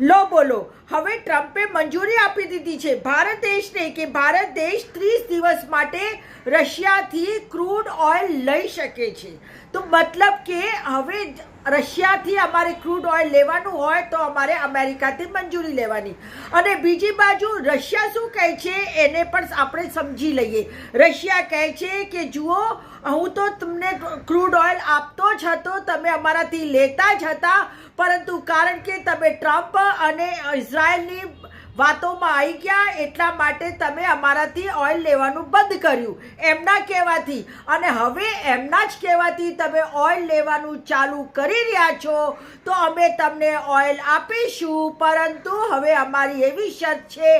લો બોલો, હવે ટ્રમ્પે મંજૂરી આપી દીધી છે ભારત દેશને કે ભારત દેશ 30 દિવસ માટે રશિયાથી ક્રૂડ ઓઇલ લઈ શકે છે. તો મતલબ કે હવે રશિયાથી અમારે ક્રૂડ ઓઇલ લેવાનું હોય તો અમારે અમેરિકાથી મંજૂરી લેવાની. અને બીજી બાજુ રશિયા શું કહે છે એને પણ આપણે સમજી લઈએ. રશિયા કહે છે કે જુઓ, હું તો તમને ક્રૂડ ઓઇલ આપતો જ હતો, તમે અમારાથી લેતા જ હતા, પરંતુ કારણ કે તમે ટ્રમ્પ અને ઇઝરાયલની વાતોમાં આવી ગયા એટલા માટે તમે અમારાથી ઓઇલ લેવાનું બંધ કર્યું એમના કહેવાથી. અને હવે એમના જ કહેવાથી તમે ઓઇલ લેવાનું ચાલુ કરી રહ્યા છો, તો અમે તમને ઓઇલ આપીશું, પરંતુ હવે અમારી એવી શરત છે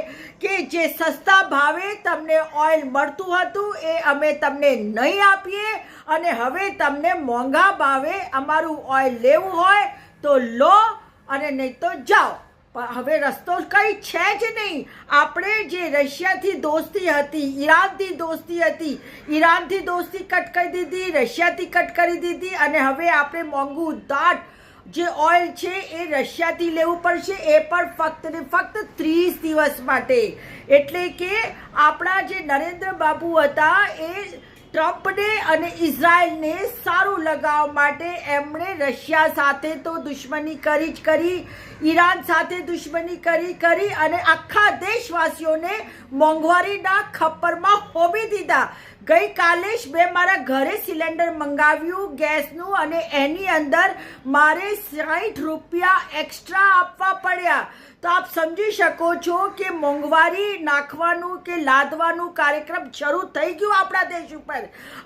કે જે સસ્તા ભાવે તમને ઓઇલ મળતું હતું એ અમે તમને નહીં આપીએ, અને હવે તમને મોંઘા ભાવે અમારું ઓઇલ લેવું હોય તો લો અને નહીં તો જાઓ. પણ હવે રસ્તો કંઈ છે જ નહીં. આપણે જે રશિયાથી દોસ્તી હતી, ઈરાનથી દોસ્તી હતી, ઈરાનથી દોસ્તી કટ કરી દીધી, રશિયાથી કટ કરી દીધી, અને હવે આપણે મોંઘું દાટ જે ઓઇલ છે એ રશિયાથી લેવું પડશે, એ પણ ફક્ત ને ફક્ત 30 દિવસ માટે. એટલે કે આપણા જે નરેન્દ્ર બાબુ હતા એ ટ્રમ્પને અને ઇઝરાયલને સારું લગાવવા માટે એમણે રશિયા સાથે તો દુશ્મની કરી જ કરી, ઈરાન સાથે દુશ્મની કરી અને આખા દેશવાસીઓને મોંઘવારીના ખપ્પરમાં હોમી દીધા. ગઈકાલે જ મેં મારા ઘરે સિલિન્ડર મંગાવ્યું ગેસનું, અને એની અંદર મારે 60 રૂપિયા એક્સ્ટ્રા આપવા પડ્યા. તો આપ સમજી શકો છો કે મોંઘવારી નાખવાનું કે લાદવાનું કાર્યક્રમ શરૂ થઈ ગયું આપણા દેશ ઉપર.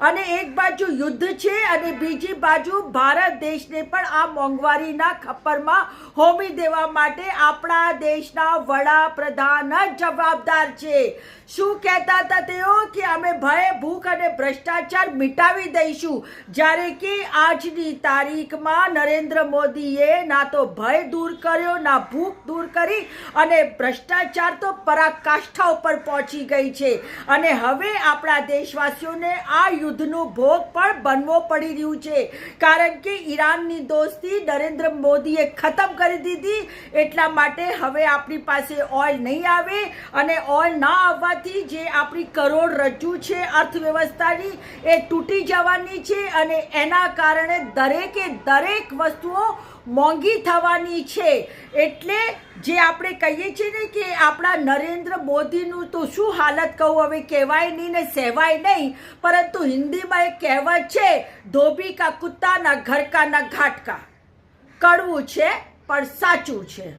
અને એક બાજુ યુદ્ધ છે અને બીજી બાજુ ભારત દેશને પણ આ મોંઘવારીના ખપ્પરમાં હોમી દેવા માટે આપણા દેશના વડાપ્રધાન જ જવાબદાર છે. શું કહેતા હતા તેઓ કે અમે ભય, ભૂખ અને ભ્રષ્ટાચાર મિટાવી દઈશું, જ્યારે કે આજની તારીખમાં નરેન્દ્ર મોદીએ ના તો ભય દૂર કર્યો, ના ભૂખ દૂર કરી, અને ભ્રષ્ટાચાર તો પરાકાષ્ઠા ઉપર પહોંચી ગઈ છે. અને હવે આપણા દેશવાસીઓને આ યુદ્ધનો ભોગ પણ બનવો પડી રહ્યું છે, કારણ કે ઈરાનની દોસ્તી નરેન્દ્ર મોદીએ ખતમ કરી દીધી. એટલા માટે હવે આપણી પાસે ઓઇલ નહીં આવે, અને ઓઇલ ના આવવાથી જે આપણી કરોડરજ્જુ છે અર્થવ્યવસ્થાની એ તૂટી જવાની છે, અને એના કારણે દરેકે દરેક વસ્તુઓ મોંઘી થવાની છે. એટલે જે આપણે કહીએ છીએ ને કે આપણા નરેન્દ્ર મોદીનું તો શું હાલત કહું, હવે કહેવાય નહીં ને સહેવાય નહીં, પરંતુ હિન્દીમાં એક કહેવત છે, ધોબી કા કુત્તા ના ઘર કા ના ઘાટ કા. કડવું છે પણ સાચું છે.